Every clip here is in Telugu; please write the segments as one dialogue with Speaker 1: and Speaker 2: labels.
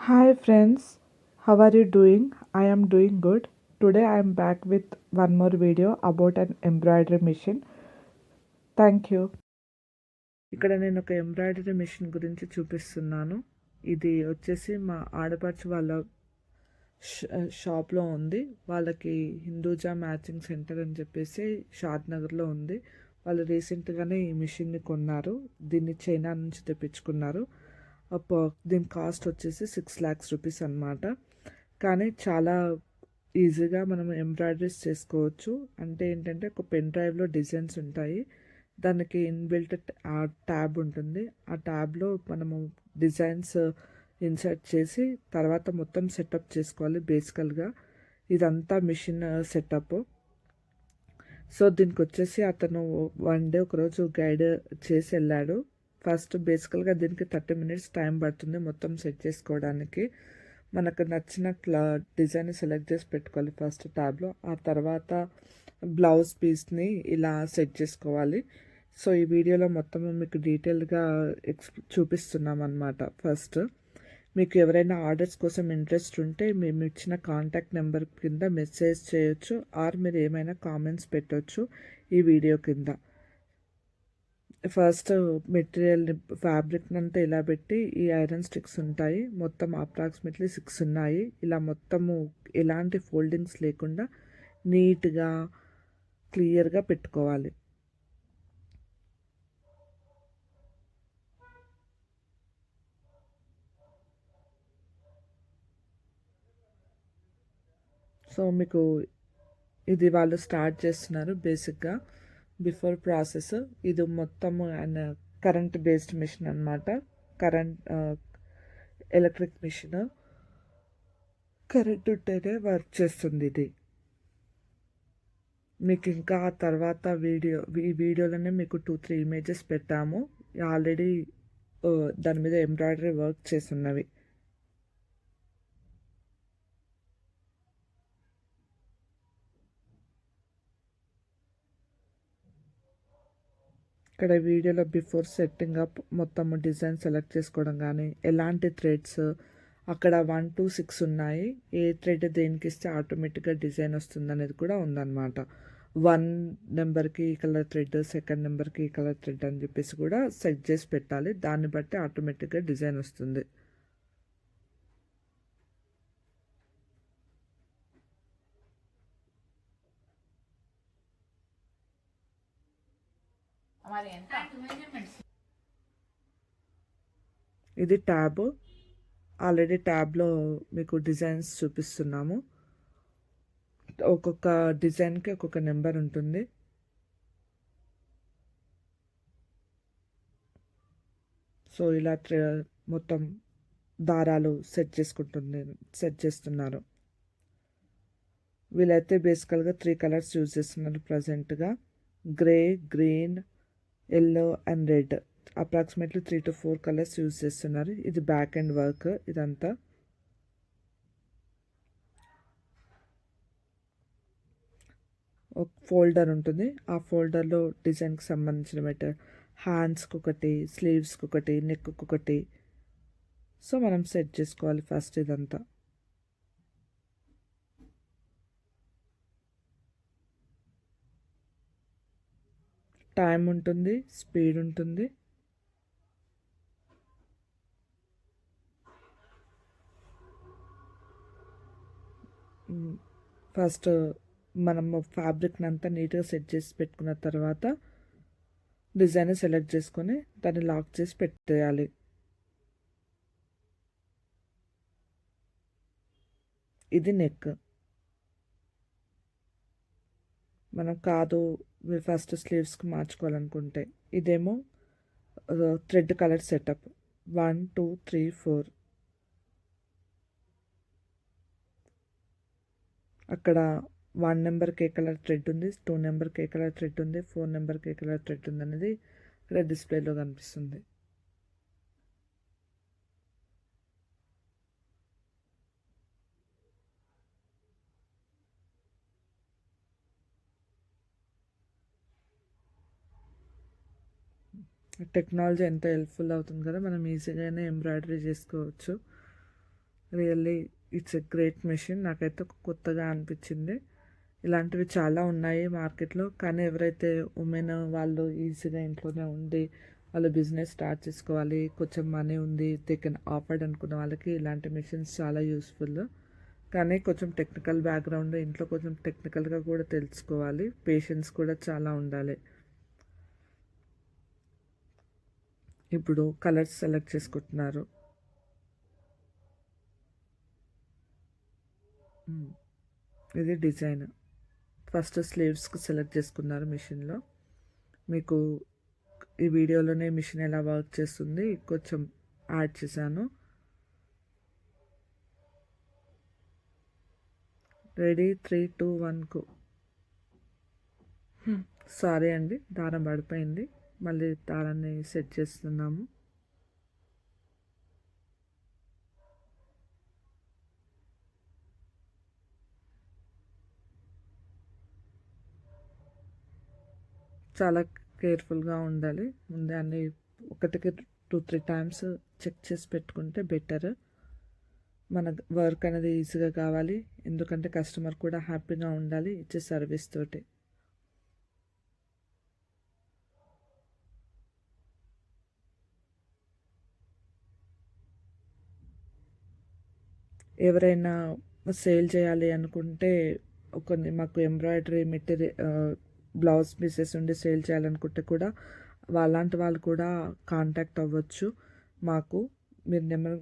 Speaker 1: Hi friends, how are you doing? I am doing good. Today I am back with one more video about an embroidery machine. Thank you. ఇక్కడ నేను ఒక ఎంబ్రాయిడరీ మిషన్ గురించి చూపిస్తున్నాను. ఇది వచ్చేసి మా ఆడపడుచు వాళ్ళ షాప్లో ఉంది. వాళ్ళకి హిందూజా మ్యాచింగ్ సెంటర్ అని చెప్పేసి షాద్ నగర్లో ఉంది. వాళ్ళు రీసెంట్గానే ఈ మిషన్ని కొన్నారు. దీన్ని చైనా నుంచి తెప్పించుకున్నారు. దీని కాస్ట్ వచ్చేసి 6 lakhs రూపీస్ అనమాట. కానీ చాలా ఈజీగా మనం ఎంబ్రాయిడరీస్ చేసుకోవచ్చు. అంటే ఏంటంటే ఒక పెన్ డ్రైవ్లో డిజైన్స్ ఉంటాయి. దానికి ఇన్బిల్ట్ ట్యాబ్ ఉంటుంది. ఆ ట్యాబ్లో మనము డిజైన్స్ ఇన్సర్ట్ చేసి తర్వాత మొత్తం సెటప్ చేసుకోవాలి. బేసికల్గా ఇదంతా మిషన్ సెటప్. సో దీనికి వచ్చేసి అతను వన్ డే ఒకరోజు గైడ్ చేసి వెళ్ళాడు. ఫస్ట్ బేసికల్గా దీనికి 30 minutes టైం పడుతుంది మొత్తం సెట్ చేసుకోవడానికి. మనకు నచ్చిన డిజైన్ సెలెక్ట్ చేసి పెట్టుకోవాలి ఫస్ట్ ట్యాబ్లో. ఆ తర్వాత బ్లౌజ్ పీస్ని ఇలా సెట్ చేసుకోవాలి. సో ఈ వీడియోలో మొత్తం మీకు డీటెయిల్గా చూపిస్తున్నాం అన్నమాట. ఫస్ట్ మీకు ఎవరైనా ఆర్డర్స్ కోసం ఇంట్రెస్ట్ ఉంటే మేము ఇచ్చిన కాంటాక్ట్ నెంబర్ కింద మెసేజ్ చేయొచ్చు, ఆర్ మీరు ఏమైనా కామెంట్స్ పెట్టవచ్చు ఈ వీడియో కింద. ఫస్ట్ మెటీరియల్ ఫ్యాబ్రిక్ అంతా ఇలా పెట్టి ఈ ఐరన్ స్టిక్స్ ఉంటాయి. మొత్తం అప్రాక్సిమేట్లీ 6 ఉన్నాయి. ఇలా మొత్తము ఎలాంటి ఫోల్డింగ్స్ లేకుండా నీట్గా క్లియర్గా పెట్టుకోవాలి. సో మీకు ఇది వాళ్ళు స్టార్ట్ చేస్తున్నారు బేసిక్గా బిఫోర్ ప్రాసెస్. ఇది మొత్తము అండ్ కరెంట్ బేస్డ్ మిషన్ అనమాట. ఎలక్ట్రిక్ మిషన్, కరెంట్ ఉంటేనే వర్క్ చేస్తుంది ఇది. మీకు ఇంకా ఆ తర్వాత ఈ వీడియోలోనే మీకు 2-3 ఇమేజెస్ పెట్టాము. ఆల్రెడీ దాని మీద ఎంబ్రాయిడరీ వర్క్ చేసి ఉన్నవి. ఇక్కడ వీడియోలో బిఫోర్ సెట్టింగ్ అప్ మొత్తం డిజైన్ సెలెక్ట్ చేసుకోవడం కానీ ఎలాంటి థ్రెడ్స్ అక్కడ 1 to 6 ఉన్నాయి. ఏ థ్రెడ్ దేనికి ఇస్తే ఆటోమేటిక్గా డిజైన్ వస్తుంది అనేది కూడా ఉందన్నమాట. 1 నెంబర్కి ఈ కలర్ థ్రెడ్, సెకండ్ నెంబర్కి ఈ కలర్ థ్రెడ్ అని చెప్పేసి కూడా సెట్ చేసి పెట్టాలి. దాన్ని బట్టి ఆటోమేటిక్గా డిజైన్ వస్తుంది. ఇది ట్యాబ్. ఆల్రెడీ ట్యాబ్లో మీకు డిజైన్స్ చూపిస్తున్నాము. ఒక్కొక్క డిజైన్కి ఒక్కొక్క నెంబర్ ఉంటుంది. సో ఇలా మొత్తం దారాలు సెట్ చేస్తున్నారు. వీళ్ళైతే బేసికల్గా 3 కలర్స్ యూజ్ చేస్తున్నారు ప్రజెంట్గా. Grey, green, yellow and red. Approximately 3 to 4 colours use చేస్తున్నారు. ఇది బ్యాక్ అండ్ వర్క్. ఇదంతా ఒక ఫోల్డర్ ఉంటుంది. ఆ ఫోల్డర్లో డిజైన్కి సంబంధించిన హ్యాండ్స్కి ఒకటి, స్లీవ్స్కి ఒకటి, నెక్కి ఒకటి. సో మనం సెట్ చేసుకోవాలి ఫస్ట్ ఇదంతా. టైం ఉంటుంది, స్పీడ్ ఉంటుంది. ఫస్ట్ మనము ఫ్యాబ్రిక్ని అంతా నీట్గా సెట్ చేసి పెట్టుకున్న తర్వాత డిజైన్ సెలెక్ట్ చేసుకొని దాన్ని లాక్ చేసి పెట్టేయాలి. ఇది నెక్. మనం కాదు ఫస్ట్ స్లీవ్స్కి మార్చుకోవాలనుకుంటే ఇదేమో థ్రెడ్ కలర్ సెటప్ 1 2 3 4. అక్కడ 1 నెంబర్కి ఏ కలర్ థ్రెడ్ ఉంది, 2 నెంబర్కి ఏ కలర్ థ్రెడ్ ఉంది, 4 నెంబర్కి ఏ కలర్ థ్రెడ్ ఉంది అనేది ఇక్కడ డిస్ప్లేలో కనిపిస్తుంది. టెక్నాలజీ ఎంత హెల్ప్ఫుల్ అవుతుంది కదా, మనం ఈజీగానే ఎంబ్రాయిడరీ చేసుకోవచ్చు. Really it's a great machine. నాకైతే కొత్తగా అనిపించింది. ఇలాంటివి చాలా ఉన్నాయి మార్కెట్లో, కానీ ఎవరైతే ఉమెన్ వాళ్ళు ఈజీగా ఇంట్లోనే ఉండి వాళ్ళు బిజినెస్ స్టార్ట్ చేసుకోవాలి, కొంచెం మనీ ఉంది, దే కెన్ ఆఫర్డ్ అనుకున్న వాళ్ళకి ఇలాంటి మెషిన్స్ చాలా యూస్ఫుల్. కానీ కొంచెం టెక్నికల్ బ్యాక్గ్రౌండ్, ఇంట్లో కొంచెం టెక్నికల్గా కూడా తెలుసుకోవాలి, పేషెన్స్ కూడా చాలా ఉండాలి. ఇప్పుడు కలర్స్ సెలెక్ట్ చేసుకుంటున్నారు. ఇది డిజైన్. ఫస్ట్ స్లీవ్స్కి సెలెక్ట్ చేసుకున్నారు మిషన్లో. మీకు ఈ వీడియోలోనే మిషన్ ఎలా వర్క్ చేస్తుంది కొంచెం యాడ్ చేశాను. రెడీ 3, 2, 1 సారీ అండి, దారం పడిపోయింది. మళ్ళీ దారాన్ని సెట్ చేస్తున్నాము. చాలా కేర్ఫుల్గా ఉండాలి. ముందే అన్ని ఒకటికి 2-3 టైమ్స్ చెక్ చేసి పెట్టుకుంటే బెటర్. మన వర్క్ అనేది ఈజీగా కావాలి, ఎందుకంటే కస్టమర్ కూడా హ్యాపీగా ఉండాలి ఇచ్చే సర్వీస్ తోటి. ఎవరైనా సేల్ చేయాలి అనుకుంటే మాకు ఎంబ్రాయిడరీ మెటీరియల్ బ్లౌజ్ పీసెస్ ఉండి సేల్ చేయాలనుకుంటే కూడా అలాంటి వాళ్ళు కూడా కాంటాక్ట్ అవ్వచ్చు మాకు. మీరు నెంబర్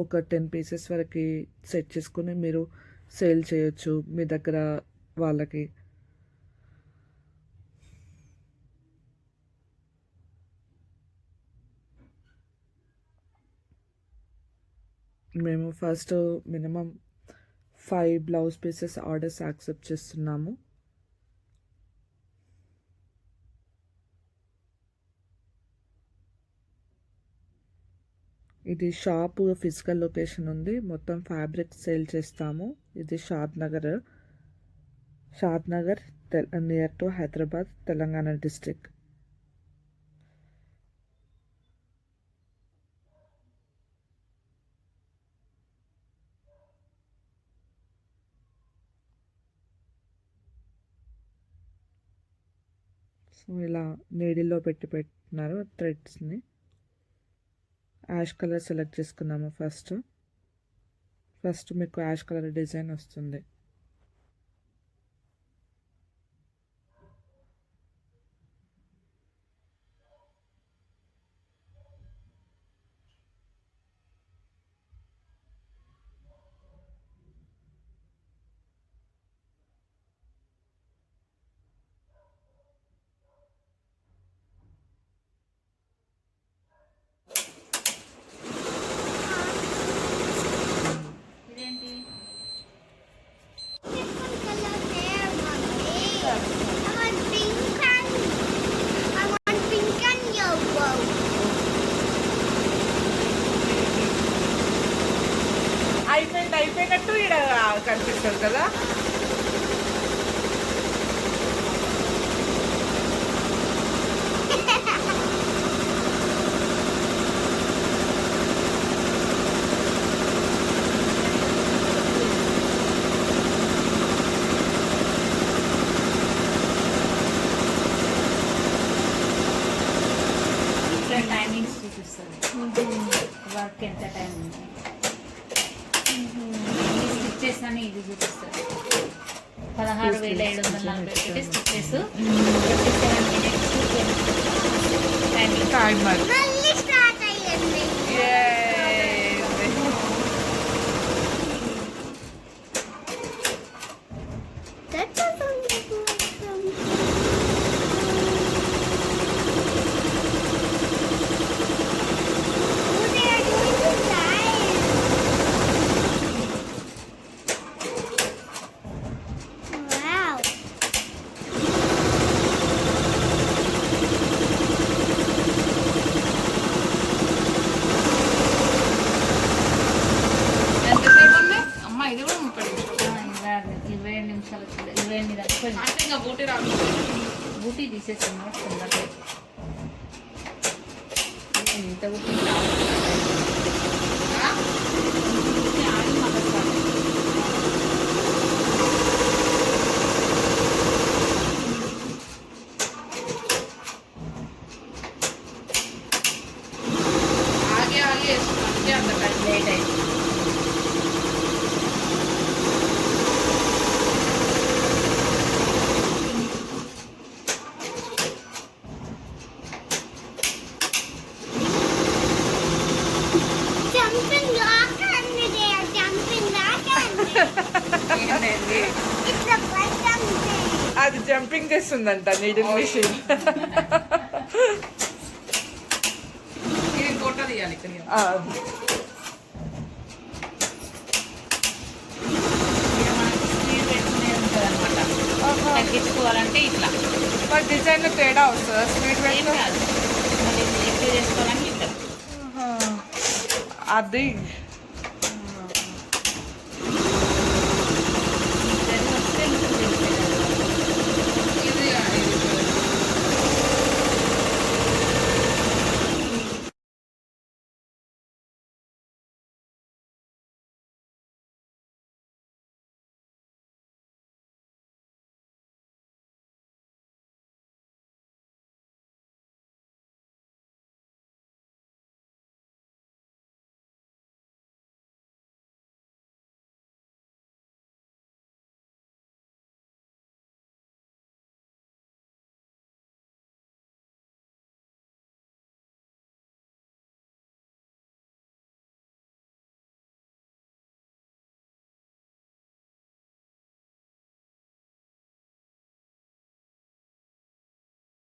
Speaker 1: ఒక 10 పీసెస్ వరకు సెట్ చేసుకుని మీరు సేల్ చేయొచ్చు మీ దగ్గర వాళ్ళకి. మేము first minimum 5 blouse pieces orders accept చేస్తున్నాము. ఇది షాపు ఫిజికల్ లొకేషన్ ఉంది, మొత్తం ఫ్యాబ్రిక్ సేల్ చేస్తాము. ఇది Shadnagar near to Hyderabad, Telangana district. So ఇలా నీడిల్లో పెట్టినారు థ్రెడ్స్ని. యాష్ కలర్ సెలెక్ట్ చేసుకున్నాము. ఫస్ట్ మీకు యాష్ కలర్ డిజైన్ వస్తుంది. అయిపోయినట్టు ఇక్కడ కనిపిస్తుంది కదా.
Speaker 2: టైమింగ్స్ చూపిస్తుంది, వర్క్ ఎంత టైం ఉంది స్టిచ్చెస్ అని ఇది చూపిస్తుంది. 16,740 స్టిచ్చెస్, 57 మినిట్స్ టైమింగ్. బూటీ తీసేస్తున్నా ఇంత బూటీ లేట్ అయింది. ఏంటండి?
Speaker 1: అది జంపింగ్ చేస్తుందంట నీడిల్ మిషన్.
Speaker 2: ఇది ఫోటో తీయాలి ఇక్కడ. ఇక మనకు స్పీడ్ పెట్టుకునే ఉంటుంది అనమాట. తగ్గించుకోవాలంటే ఇట్లా
Speaker 1: మరి డిజైన్ తేడా వస్తుందా స్పీడ్
Speaker 2: ఏం కాదు. మళ్ళీ ఎక్కువ చేసుకోవాలంటే ఇట్లా.
Speaker 1: అది